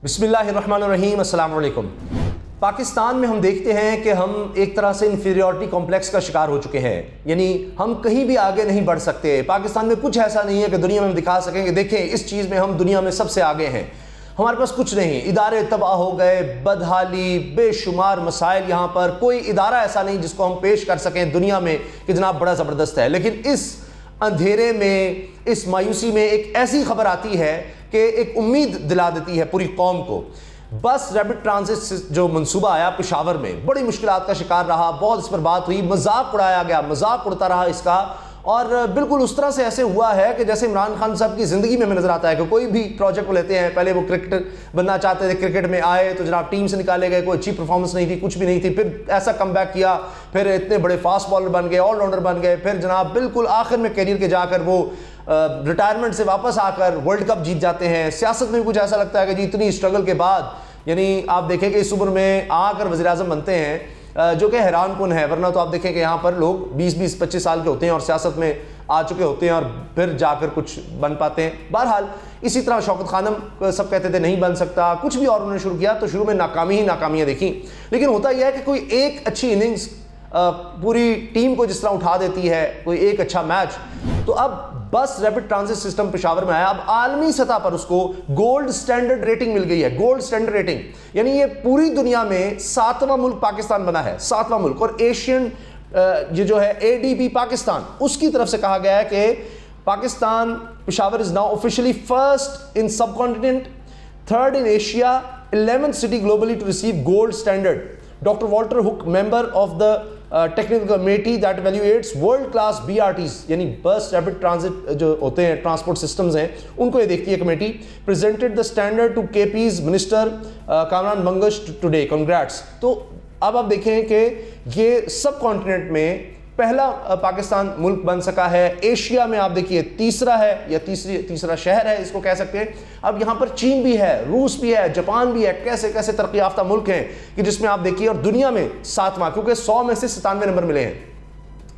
बिस्मिल्लाहिर्रहमानिर्रहीम, अस्सलाम वालेकुम। पाकिस्तान में हम देखते हैं कि हम एक तरह से इन्फीरियॉरिटी कॉम्प्लेक्स का शिकार हो चुके हैं, यानी हम कहीं भी आगे नहीं बढ़ सकते। पाकिस्तान में कुछ ऐसा नहीं है कि दुनिया में हम दिखा सकें कि देखें इस चीज़ में हम दुनिया में सबसे आगे हैं। हमारे पास कुछ नहीं, इदारे तबाह हो गए, बदहाली, बेशुमार मसाइल। यहाँ पर कोई इदारा ऐसा नहीं जिसको हम पेश कर सकें दुनिया में कि जनाब बड़ा ज़बरदस्त है। लेकिन इस अंधेरे में, इस मायूसी में एक ऐसी खबर आती है कि एक उम्मीद दिला देती है पूरी कौम को। बस रैपिड ट्रांजिट जो मंसूबा आया पेशावर में बड़ी मुश्किलात का शिकार रहा, बहुत इस पर बात हुई, मजाक उड़ाया गया, मजाक उड़ता रहा इसका। और बिल्कुल उस तरह से ऐसे हुआ है कि जैसे इमरान खान साहब की ज़िंदगी में हमें नज़र आता है कि कोई भी प्रोजेक्ट को लेते हैं, पहले वो क्रिकेटर बनना चाहते थे, क्रिकेट में आए तो जनाब टीम से निकाले गए, कोई अच्छी परफॉर्मेंस नहीं थी, कुछ भी नहीं थी, फिर ऐसा कमबैक किया, फिर इतने बड़े फास्ट बॉलर बन गए, ऑलराउंडर बन गए, फिर जनाब बिल्कुल आखिर में करियर के जाकर वो रिटायरमेंट से वापस आकर वर्ल्ड कप जीत जाते हैं। सियासत में कुछ ऐसा लगता है कि जी इतनी स्ट्रगल के बाद, यानी आप देखें कि इस उम्र में आकर वज़ीर आज़म बनते हैं, जो कि हैरान कुन है। वरना तो आप देखें कि यहाँ पर लोग 20-25 साल के होते हैं और सियासत में आ चुके होते हैं और फिर जाकर कुछ बन पाते हैं। बहरहाल इसी तरह शौकत खानम सब कहते थे नहीं बन सकता, कुछ भी और उन्होंने शुरू किया तो शुरू में नाकामी ही नाकामियाँ देखी। लेकिन होता यह है कि कोई एक अच्छी इनिंग्स पूरी टीम को जिस तरह उठा देती है, कोई एक अच्छा मैच। तो अब बस रैपिड ट्रांजिट सिस्टम पेशावर में आया, अब आलमी सतह पर उसको गोल्ड स्टैंडर्ड रेटिंग मिल गई है। गोल्ड स्टैंडर्ड रेटिंग यानी ये पूरी दुनिया में 7वां मुल्क पाकिस्तान बना है, 7वां मुल्क। और एशियन ये जो है ADB पाकिस्तान, उसकी तरफ से कहा गया है कि Pakistan Peshawar is now officially first in subcontinent, third in Asia, 11th city globally to receive gold standard. Doctor Walter Hook, member of the technical committee that evaluates world class BRTs, यानी बस rapid transit जो होते हैं transport systems हैं, उनको ये देखती है committee, presented the standard to KP's minister Kamran Bangash today, congrats. तो अब आप देखें कि ये सब कॉन्टिनेंट में पहला पाकिस्तान मुल्क बन सका है। एशिया में आप देखिए तीसरा है, या तीसरा शहर है इसको कह सकते हैं। अब यहाँ पर चीन भी है, रूस भी है, जापान भी है, कैसे कैसे तरक्की याफ्ता मुल्क हैं कि जिसमें आप देखिए, और दुनिया में 7वां, क्योंकि 100 में से 97 नंबर मिले हैं,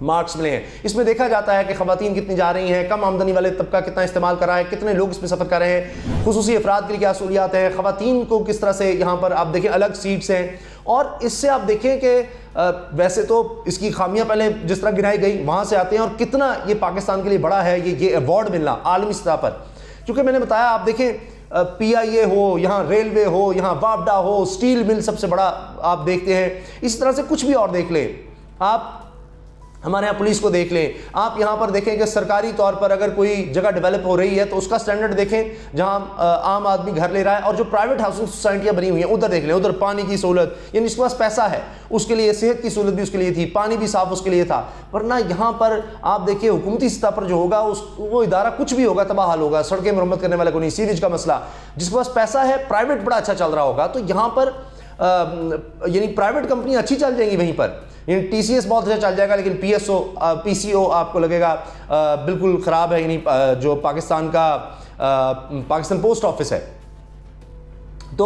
मार्क्स मिले हैं। इसमें देखा जाता है कि खवातीन कितनी जा रही हैं, कम आमदनी वाले तबका कितना इस्तेमाल कर रहा है, कितने लोग इसमें सफ़र कर रहे हैं, खुसूसी अफराद के लिए क्या सहूलियात हैं, खवातीन को किस तरह से यहाँ पर आप देखें अलग सीट्स हैं। और इससे आप देखें कि वैसे तो इसकी खामियां पहले जिस तरह गिनाई गई वहाँ से आते हैं, और कितना ये पाकिस्तान के लिए बड़ा है ये अवार्ड मिलना आलमी सतह पर। क्योंकि मैंने बताया, आप देखें PIA हो, यहाँ रेलवे हो, यहाँ वापडा हो, स्टील मिल सबसे बड़ा आप देखते हैं। इसी तरह से कुछ भी और देख लें आप, हमारे यहाँ पुलिस को देख लें, आप यहाँ पर देखें कि सरकारी तौर पर अगर कोई जगह डेवलप हो रही है तो उसका स्टैंडर्ड देखें, जहाँ आम आदमी घर ले रहा है, और जो प्राइवेट हाउसिंग सोसाइटियाँ बनी हुई हैं उधर देख लें, उधर पानी की सहूलत, यानी जिसके पास पैसा है उसके लिए, सेहत की सहूलत भी उसके लिए थी, पानी भी साफ उसके लिए था। वरना यहाँ पर आप देखिए हुकूमती सतह पर जो होगा वो इदारा कुछ भी होगा तबाह हाल होगा, सड़कें मरम्मत करने वाले को नहीं, सीवेज का मसला, जिसके पास पैसा है, प्राइवेट बड़ा अच्छा चल रहा होगा, तो यहाँ पर यानी प्राइवेट कंपनी अच्छी चल जाएंगी वहीं पर, यानी TCS बहुत अच्छा चल जाएगा, लेकिन PCO आपको लगेगा बिल्कुल ख़राब है। यानी जो पाकिस्तान का पाकिस्तान पोस्ट ऑफिस है तो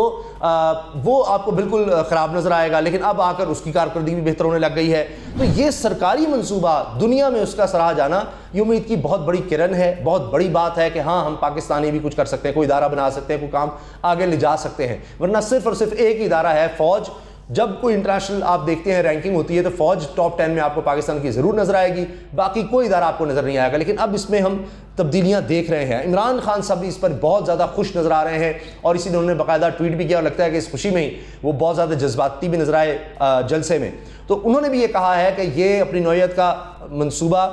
वो आपको बिल्कुल ख़राब नज़र आएगा। लेकिन अब आकर उसकी कारकर्दगी भी बेहतर होने लग गई है। तो ये सरकारी मंसूबा दुनिया में उसका सराहा जाना ये उम्मीद की बहुत बड़ी किरण है, बहुत बड़ी बात है कि हाँ हम पाकिस्तानी भी कुछ कर सकते हैं, कोई इदारा बना सकते हैं, कोई काम आगे ले जा सकते हैं। वरना सिर्फ और सिर्फ एक ही इदारा है, फ़ौज। जब कोई इंटरनेशनल आप देखते हैं रैंकिंग होती है तो फ़ौज टॉप 10 में आपको पाकिस्तान की ज़रूर नज़र आएगी, बाकी कोई इदारा आपको नज़र नहीं आएगा। लेकिन अब इसमें हम तब्दीलियां देख रहे हैं। इमरान खान साहब भी इस पर बहुत ज़्यादा खुश नज़र आ रहे हैं, और इसी उन्होंने बाकायदा ट्वीट भी किया, और लगता है कि इस खुशी में ही वो बहुत ज़्यादा जज्बाती भी नज़र आए जलसे में। तो उन्होंने भी ये कहा है कि ये अपनी नौयत का मंसूबा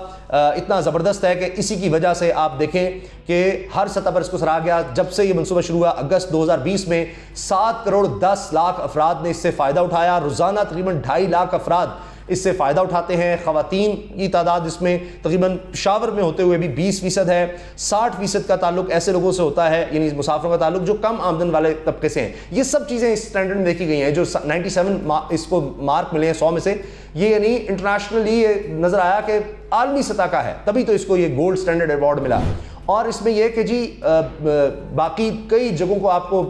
इतना ज़बरदस्त है कि इसी की वजह से आप देखें कि हर सतह पर इसको सराहा गया। जब से ये मंसूबा शुरू हुआ अगस्त 2020 में 7 करोड़ 10 लाख अफराद ने इससे फ़ायदा उठाया। रोज़ाना तकरीबन 2.5 लाख अफराद इससे फ़ायदा उठाते हैं। ख़वातीन की तादाद इसमें तकरीबन पेशावर में होते हुए भी 20% है। 60% का ताल्लुक ऐसे लोगों से होता है, यानी मुसाफिरों का ताल्लुक जो कम आमदन वाले तबके से हैं। ये सब चीज़ें इस स्टैंडर्ड में देखी गई हैं। जो 97 इसको मार्क मिले हैं 100 में से, ये यानी इंटरनेशनली ये नज़र आया कि आलमी सतह का है, तभी तो इसको ये गोल्ड स्टैंडर्ड अवार्ड मिला। और इसमें यह कि जी बाकी कई जगहों को आपको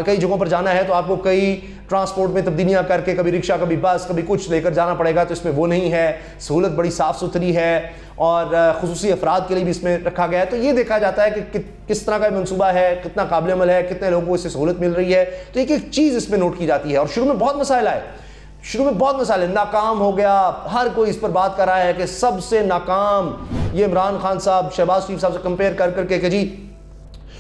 कई जगहों पर जाना है तो आपको कई ट्रांसपोर्ट में तब्दीलियां करके कभी रिक्शा, कभी बस, कभी कुछ लेकर जाना पड़ेगा, तो इसमें वो नहीं है। सहूलत बड़ी साफ़ सुथरी है और खुसूसी अफराद के लिए भी इसमें रखा गया है। तो ये देखा जाता है कि किस तरह का मनसूबा है, कितना काबिल अमल है, कितने लोगों को इससे सहूलत मिल रही है। तो एक एक चीज़ इसमें नोट की जाती है। और शुरू में बहुत मसाइल आए, नाकाम हो गया, हर कोई इस पर बात कर रहा है कि सबसे नाकाम ये इमरान खान साहब शहबाज शरीफ साहब से कंपेयर कर करके कि जी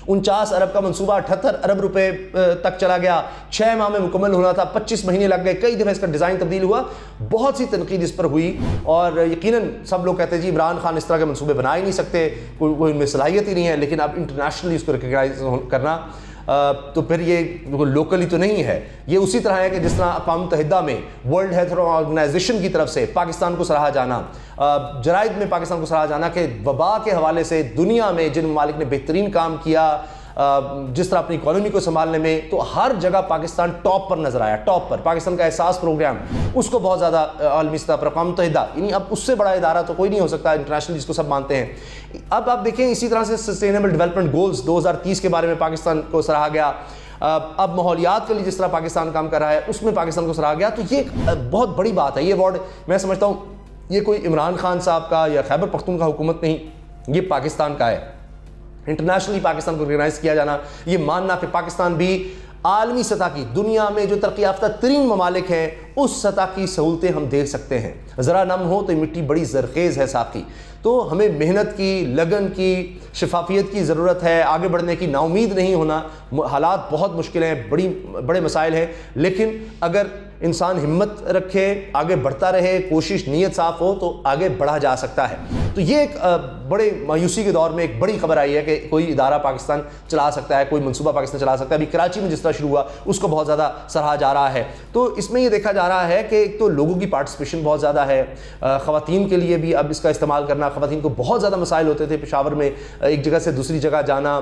49 अरब का मंसूबा 78 अरब रुपए तक चला गया, 6 माह में मुकम्मल होना था, 25 महीने लग गए, कई दफ़े इसका डिज़ाइन तब्दील हुआ, बहुत सी तनकीद इस पर हुई। और यकीनन सब लोग कहते हैं जी इमरान खान इस तरह के मंसूबे बना ही नहीं सकते, कोई इनमें सलाहियत ही नहीं है। लेकिन अब इंटरनेशनली इसको रिकग्नाइज करना तो फिर ये लोकली तो नहीं है। ये उसी तरह है कि जिस तरह अक़वाम मुत्तहिदा में वर्ल्ड हेल्थ ऑर्गेनाइजेशन की तरफ से पाकिस्तान को सराहा जाना, जराइद में पाकिस्तान को सराहा जाना कि वबा के हवाले से दुनिया में जिन ममालिक ने बेहतरीन काम किया, जिस तरह अपनी इकॉनमी को संभालने में, तो हर जगह पाकिस्तान टॉप पर नजर आया। टॉप पर पाकिस्तान का एहसास प्रोग्राम, उसको बहुत ज़्यादा आलमी सतह पर अक़वाम मुत्तहिदा, यानी अब उससे बड़ा इदारा तो कोई नहीं हो सकता इंटरनेशनल, जिसको सब मानते हैं। अब आप देखें इसी तरह से सस्टेनेबल डेवलपमेंट गोल्स 2030 के बारे में पाकिस्तान को सराहा गया। अब माहौलियात के लिए जिस तरह पाकिस्तान काम कर रहा है उसमें पाकिस्तान को सराहा गया। तो ये बहुत बड़ी बात है। ये अवार्ड मैं समझता हूँ ये कोई इमरान खान साहब का या खैबर पख्तूनख्वा हुकूमत नहीं, ये पाकिस्तान का है। इंटरनेशनली पाकिस्तान को रिकग्नाइज किया जाना, ये मानना कि पाकिस्तान भी आलमी सतह की, दुनिया में जो तरक्की याफ्ता तरीन ममालिक हैं उस सतह की सहूलतें हम देख सकते हैं। ज़रा नम हो तो मिट्टी बड़ी ज़रखेज़ है साकी। तो हमें मेहनत की, लगन की, शफाफियत की ज़रूरत है, आगे बढ़ने की, नाउमीद नहीं होना। हालात बहुत मुश्किल हैं, बड़े मसाइल हैं, लेकिन अगर इंसान हिम्मत रखे, आगे बढ़ता रहे, कोशिश, नीयत साफ़ हो तो आगे बढ़ा जा सकता है। तो ये एक बड़े मायूसी के दौर में एक बड़ी खबर आई है कि कोई इदारा पाकिस्तान चला सकता है, कोई मनसूबा पाकिस्तान चला सकता है। अभी कराची में जिस तरह शुरू हुआ उसको बहुत ज़्यादा सराहा जा रहा है। तो इसमें ये देखा जा रहा है कि एक तो लोगों की पार्टिसिपेशन बहुत ज़्यादा है, ख़वातीन के लिए भी अब इसका इस्तेमाल करना, ख़वातीन को बहुत ज़्यादा मसाइल होते थे पेशावर में एक जगह से दूसरी जगह जाना,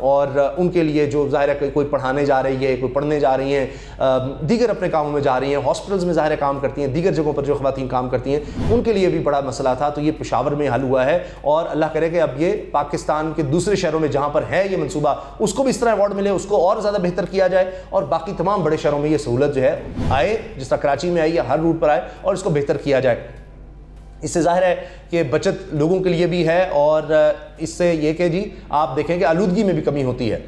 और उनके लिए जो ज़ाहिर है कोई पढ़ाने जा रही है, कोई पढ़ने जा रही हैं, दीगर अपने कामों में जा रही हैं, हॉस्पिटल्स में ज़ाहिर काम करती हैं, दीगर जगहों पर जो ख़वातीन काम करती हैं, उनके लिए भी बड़ा मसला था। तो ये पेशावर में हल हुआ है और अल्लाह करे कि अब ये पाकिस्तान के दूसरे शहरों में जहाँ पर है ये मनसूबा, उसको भी इस तरह अवार्ड मिले, उसको और ज़्यादा बेहतर किया जाए और बाकी तमाम बड़े शहरों में ये सहूलत जो है आए, जिस तरह कराची में आई है, हर रूट पर आए और इसको बेहतर किया जाए। इससे ज़ाहिर है कि बचत लोगों के लिए भी है और इससे ये कि जी आप देखें कि आलूदगी में भी कमी होती है।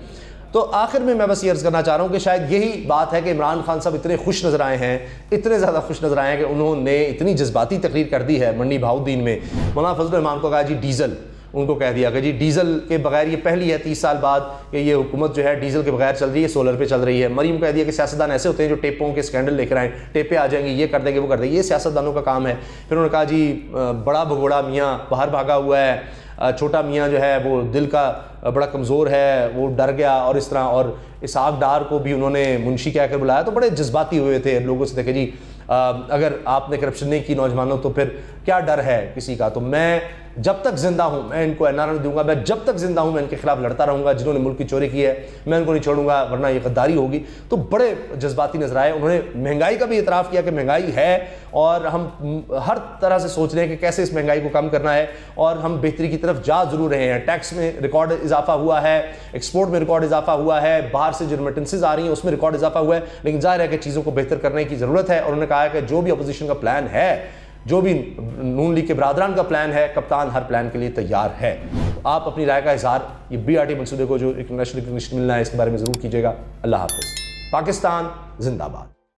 तो आखिर में मैं बस ये अर्ज़ करना चाह रहा हूँ कि शायद यही बात है कि इमरान खान साहब इतने खुश नज़र आए हैं, इतने ज़्यादा खुश नज़र आए हैं कि उन्होंने इतनी जज्बाती तकरीर कर दी है मंडी बहाउद्दीन में। मौलाना फजल रहमान को कहा जी डीज़ल, उनको कह दिया कि जी डीज़ल के बगैर, ये पहली है 30 साल बाद कि ये हुकूमत जो है डीज़ल के बगैर चल रही है, सोलर पे चल रही है। मरीम कह दिया कि सियासतदान ऐसे होते हैं जो टेपों के स्कैंडल लेकर आए, टेपे आ जाएंगे, ये कर देंगे, वो कर देंगे, ये सियासतदानों का काम है। फिर उन्होंने कहा जी बड़ा भगोड़ा मियाँ बाहर भागा हुआ है, छोटा मियाँ जो है वो दिल का बड़ा कमज़ोर है, वो डर गया, और इस तरह। और इसहाक डार को भी उन्होंने मुंशी कहकर बुलाया। तो बड़े जज्बाती हुए थे लोगों से, देखे जी अगर आपने करप्शन नहीं की नौजवानों तो फिर क्या डर है किसी का। तो मैं जब तक जिंदा हूँ मैं इनको एनआरए दूंगा, मैं जब तक जिंदा हूँ मैं इनके खिलाफ लड़ता रहूँगा, जिन्होंने मुल्क की चोरी की है मैं इनको नहीं छोड़ूंगा, वरना ये गद्दारी होगी। तो बड़े जज्बाती नजर आए। उन्होंने महंगाई का भी इतराफ़ किया कि महंगाई है और हम हर तरह से सोच रहे हैं कि कैसे इस महंगाई को कम करना है, और हम बेहतरी की तरफ जा जरूर रहे हैं। टैक्स में रिकॉर्ड इजाफा हुआ है, एक्सपोर्ट में रिकॉर्ड इजाफा हुआ है, बाहर से जो रेमिटेंसेज आ रही हैं उसमें रिकॉर्ड इजाफा हुआ है, लेकिन जाहिर है कि चीज़ों को बेहतर करने की ज़रूरत है। और उन्होंने कहा है कि जो भी अपोजिशन का प्लान है, जो भी नून लीग के बरादरान का प्लान है, कप्तान हर प्लान के लिए तैयार है। तो आप अपनी राय का इजहार ये BRT मंसूबे को जो इंटरनेशनल रिकग्निशन मिलना है इसके बारे में ज़रूर कीजिएगा। अल्लाह हाफ़िज़। पाकिस्तान जिंदाबाद।